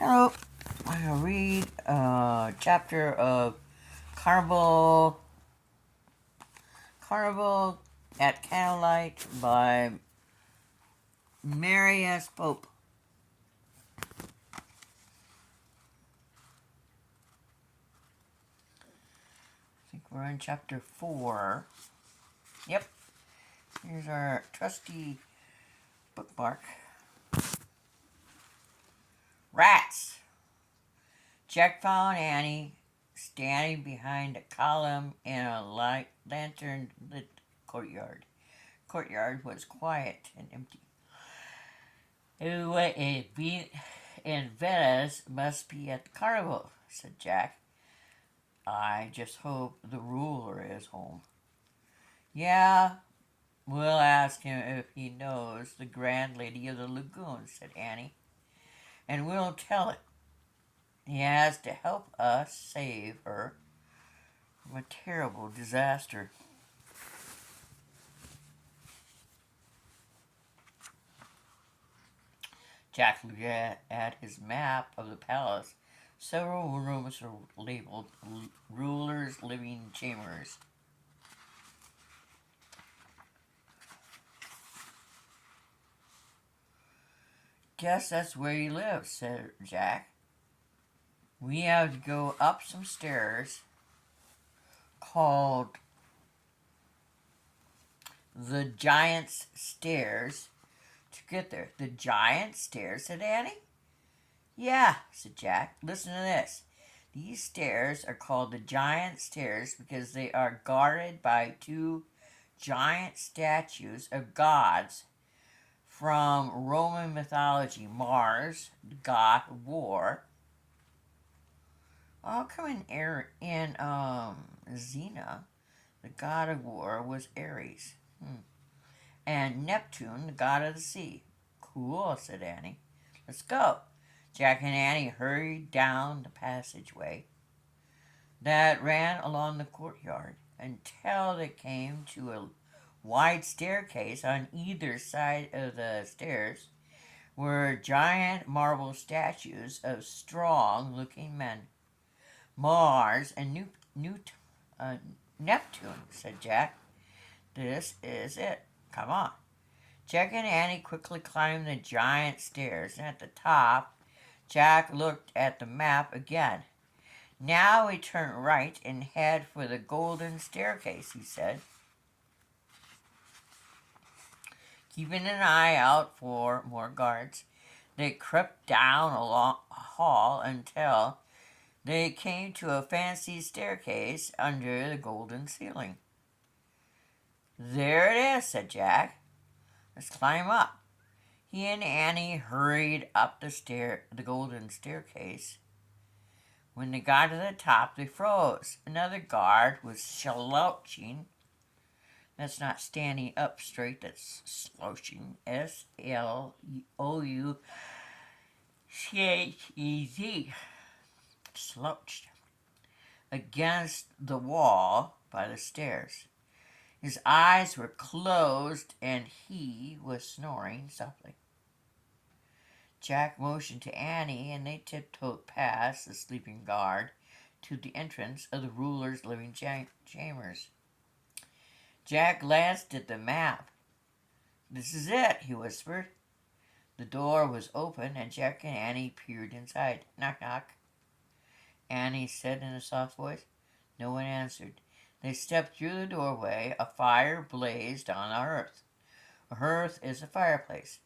Hello. I'm going to read a chapter of Carnival, Carnival at Candlelight by Mary Pope. I think we're in chapter 4. Yep. Here's our trusty bookmark. Rats! Jack found Annie standing behind a column in a lantern-lit courtyard. Courtyard was quiet and empty. What it be in Venice must be at the carnival, said Jack. I just hope the ruler is home. Yeah, we'll ask him if he knows the Grand Lady of the Lagoon, said Annie. And we'll tell it. He has to help us save her from a terrible disaster. Jack looked at his map of the palace. Several rooms were labeled Ruler's Living Chambers. Guess that's where he lives, said Jack. We have to go up some stairs called the Giant's Stairs to get there. The Giant's Stairs, said Annie. Yeah, said Jack. Listen to this. These stairs are called the Giant Stairs because they are guarded by two giant statues of gods from Roman mythology. Mars, the god of war. I'll come in Xena, the god of war, was Ares. And Neptune, the god of the sea. Cool, said Annie. Let's go. Jack and Annie hurried down the passageway that ran along the courtyard until they came to a wide staircase. On either side of the stairs were giant marble statues of strong-looking men. Mars and Neptune, said Jack. This is it. Come on. Jack and Annie quickly climbed the giant stairs, and at the top, Jack looked at the map again. Now we turn right and head for the golden staircase, he said, keeping an eye out for more guards. They crept down a long hall until they came to a fancy staircase under the golden ceiling. There it is, said Jack. Let's climb up. He and Annie hurried up the golden staircase. When they got to the top, they froze. Another guard was slouching. That's not standing up straight, that's slouching. S-L-O-U-C-H-E-Z. Slouched against the wall by the stairs. His eyes were closed and he was snoring softly. Jack motioned to Annie and they tiptoed past the sleeping guard to the entrance of the ruler's living chambers. Jack glanced at the map. This is it, he whispered. The door was open and Jack and Annie peered inside. Knock, knock, Annie said in a soft voice. No one answered. They stepped through the doorway. A fire blazed on the hearth. A hearth is a fireplace.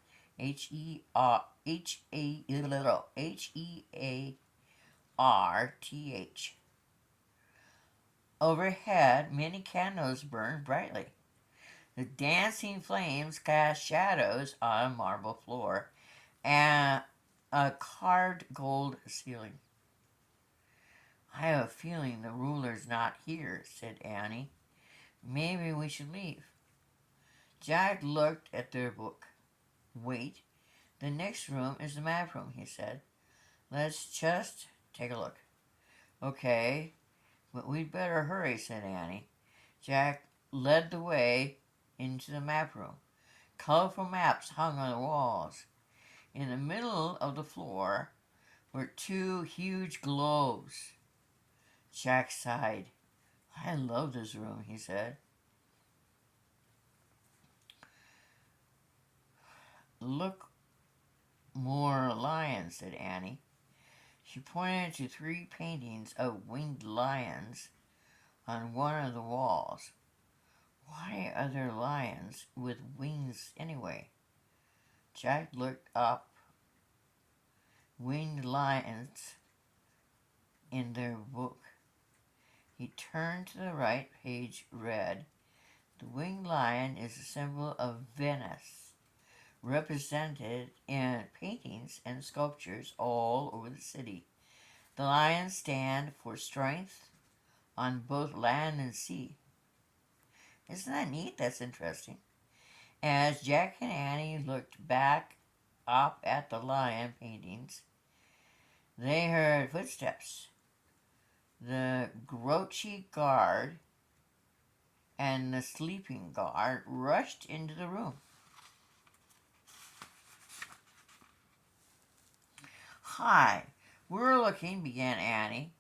Hearth. Overhead, many candles burned brightly. The dancing flames cast shadows on a marble floor and a carved gold ceiling. I have a feeling the ruler's not here, said Annie. Maybe we should leave. Jack looked at their book. Wait, the next room is the map room, he said. Let's just take a look. Okay, but we'd better hurry, said Annie. Jack led the way into the map room. Colorful maps hung on the walls. In the middle of the floor were two huge globes. Jack sighed. I love this room, he said. Look, more lions, said Annie. She pointed to three paintings of winged lions on one of the walls. Why are there lions with wings anyway? Jack looked up. Winged lions in their book. He turned to the right, page read. The winged lion is a symbol of Venice, represented in paintings and sculptures all over the city. The lions stand for strength on both land and sea. Isn't that neat? That's interesting. As Jack and Annie looked back up at the lion paintings, they heard footsteps. The grouchy guard and the sleeping guard rushed into the room. Hi, we're looking, began Annie.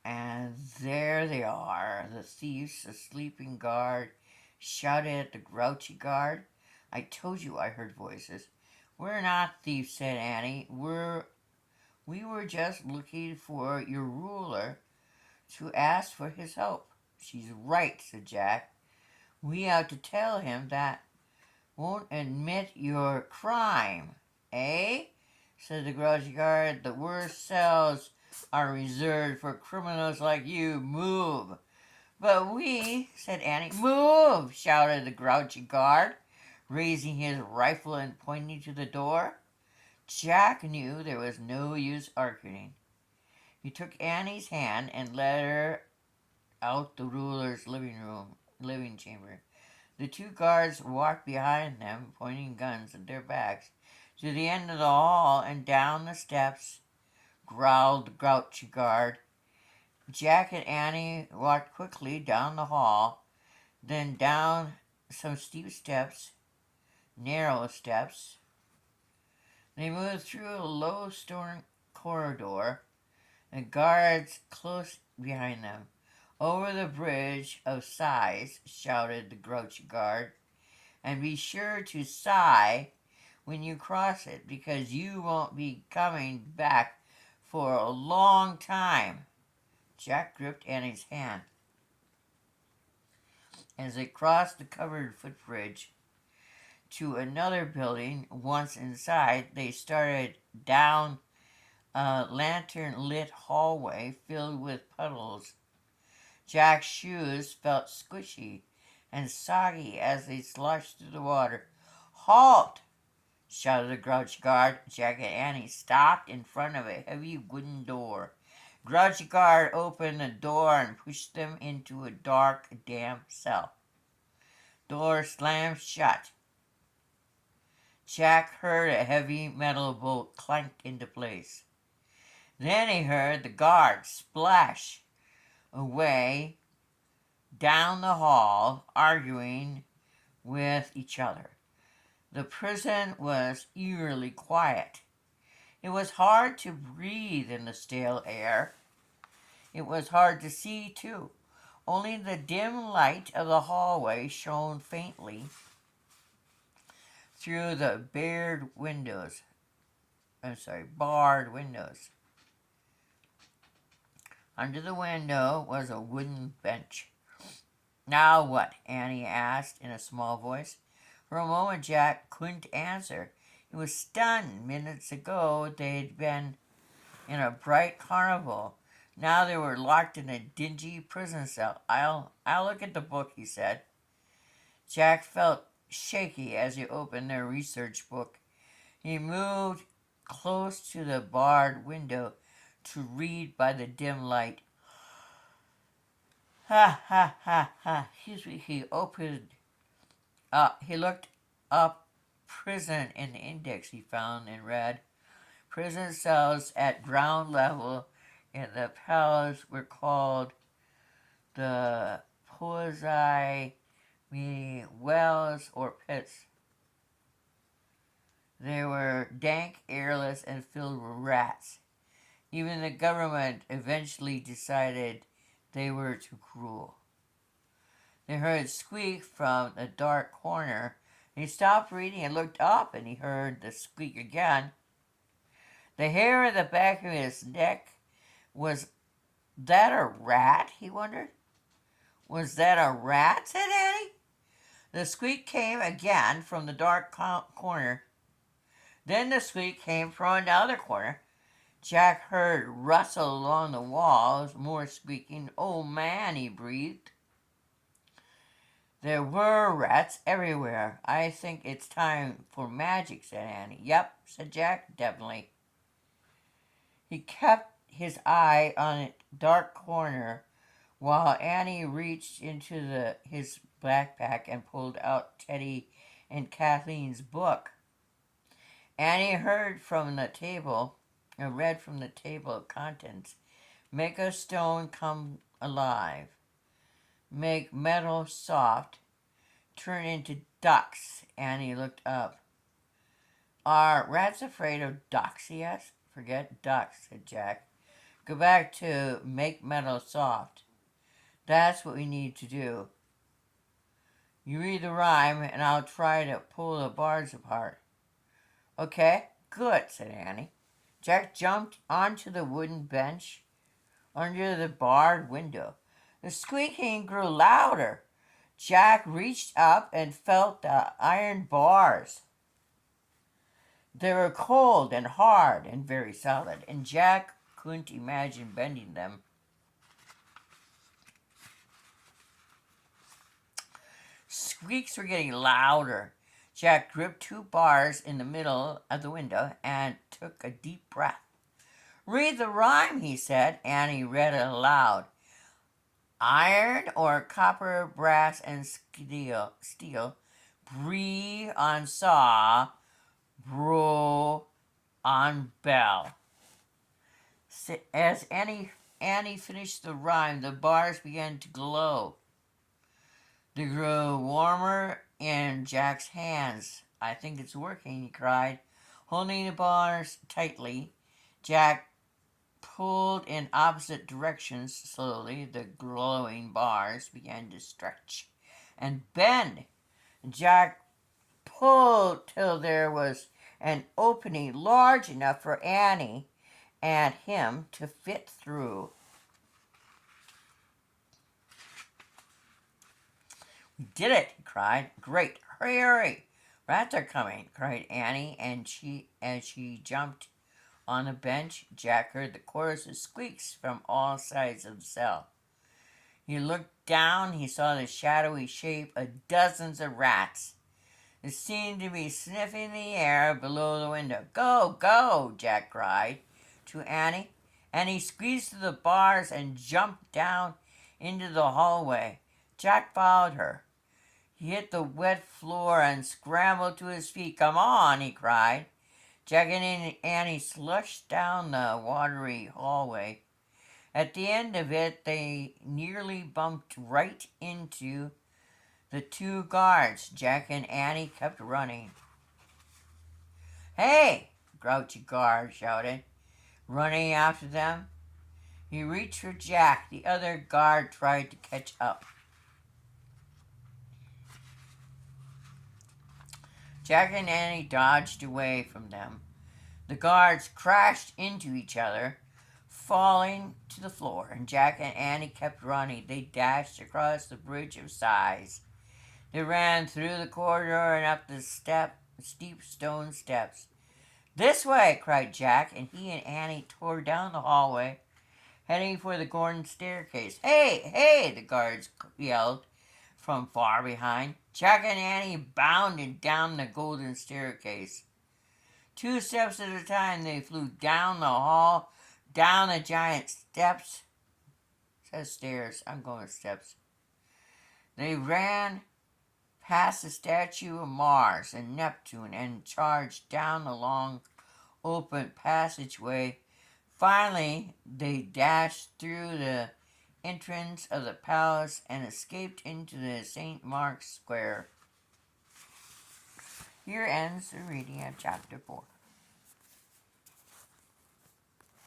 And there they are, the thieves. The sleeping guard shouted at the grouchy guard. I told you I heard voices. We're not thieves, said Annie. We were just looking for your ruler to ask for his help. She's right, said Jack. We have to tell him that won't admit your crime, eh? Said the grouchy guard. The worst cells are reserved for criminals like you. Move. But we, said Annie. Move, shouted the grouchy guard, raising his rifle and pointing to the door. Jack knew there was no use arguing. He took Annie's hand and led her out the ruler's living chamber. The two guards walked behind them, pointing guns at their backs. To the end of the hall and down the steps, growled the grouchy guard. Jack and Annie walked quickly down the hall, then down some steep steps, narrow steps. They moved through a low stone corridor, the guards close behind them. Over the bridge of sighs, shouted the grouchy guard, and be sure to sigh when you cross it, because you won't be coming back for a long time. Jack gripped Annie's hand. As they crossed the covered footbridge to another building, once inside, they started down a lantern-lit hallway filled with puddles. Jack's shoes felt squishy and soggy as they sloshed through the water. Halt! Shouted the grouchy guard. Jack and Annie stopped in front of a heavy wooden door. Grouchy guard opened the door and pushed them into a dark, damp cell. Door slammed shut. Jack heard a heavy metal bolt clank into place. Then he heard the guard splash away down the hall, arguing with each other. The prison was eerily quiet. It was hard to breathe in the stale air. It was hard to see, too. Only the dim light of the hallway shone faintly through the barred windows. Under the window was a wooden bench. Now what? Annie asked in a small voice. For a moment Jack couldn't answer. He was stunned. Minutes ago they'd been in a bright carnival. Now they were locked in a dingy prison cell. I'll look at the book, he said. Jack felt shaky as he opened their research book. He moved close to the barred window to read by the dim light. Ha ha ha ha. Excuse me. He looked up prison in the index he found and read. Prison cells at ground level in the palace were called the poesy, meaning wells or pits. They were dank, airless, and filled with rats. Even the government eventually decided they were too cruel. They heard a squeak from the dark corner. He stopped reading and looked up, and he heard the squeak again. The hair on the back of his neck, was that a rat? He wondered. Was that a rat? Said Annie. The squeak came again from the dark corner. Then the squeak came from another corner. Jack heard rustle along the walls, more squeaking. Oh man, he breathed. There were rats everywhere. I think it's time for magic, said Annie. Yep, said Jack, definitely. He kept his eye on a dark corner while Annie reached into his backpack and pulled out Teddy and Kathleen's book. Annie read from the table of contents. Make a stone come alive. Make metal soft. Turn into ducks. Annie looked up. Are rats afraid of ducks? He asked. Forget ducks, said Jack. Go back to make metal soft. That's what we need to do. You read the rhyme, and I'll try to pull the bars apart. Okay, good, said Annie. Jack jumped onto the wooden bench under the barred window. The squeaking grew louder. Jack reached up and felt the iron bars. They were cold and hard and very solid, and Jack couldn't imagine bending them. Squeaks were getting louder. Jack gripped two bars in the middle of the window and took a deep breath. Read the rhyme, he said. Annie read it aloud. Iron or copper, brass, and steel. Bree on saw, bro on bell. As Annie finished the rhyme, the bars began to glow. They grew warmer in Jack's hands. I think it's working, he cried. Holding the bars tightly, Jack pulled in opposite directions slowly. The glowing bars began to stretch and bend. Jack pulled till there was an opening large enough for Annie and him to fit through. We did it, he cried. Great, hurry, hurry. Rats are coming, cried Annie, and as she jumped on the bench, Jack heard the chorus of squeaks from all sides of the cell. He looked down. He saw the shadowy shape of dozens of rats. They seemed to be sniffing the air below the window. Go, go, Jack cried to Annie. Annie squeezed through the bars and jumped down into the hallway. Jack followed her. He hit the wet floor and scrambled to his feet. Come on, he cried. Jack and Annie slushed down the watery hallway. At the end of it, they nearly bumped right into the two guards. Jack and Annie kept running. Hey! Grouchy guard shouted, running after them. He reached for Jack. The other guard tried to catch up. Jack and Annie dodged away from them. The guards crashed into each other, falling to the floor, and Jack and Annie kept running. They dashed across the bridge of sighs. They ran through the corridor and up the steep stone steps. This way, cried Jack, and he and Annie tore down the hallway, heading for the golden staircase. Hey, hey, the guards yelled from far behind. Jack and Annie bounded down the golden staircase. 2 steps at a time, they flew down the hall, down the giant steps. It says stairs. I'm going with steps. They ran past the statue of Mars and Neptune and charged down the long, open passageway. Finally, they dashed through the entrance of the palace and escaped into the St. Mark's Square. Here ends the reading of chapter 4.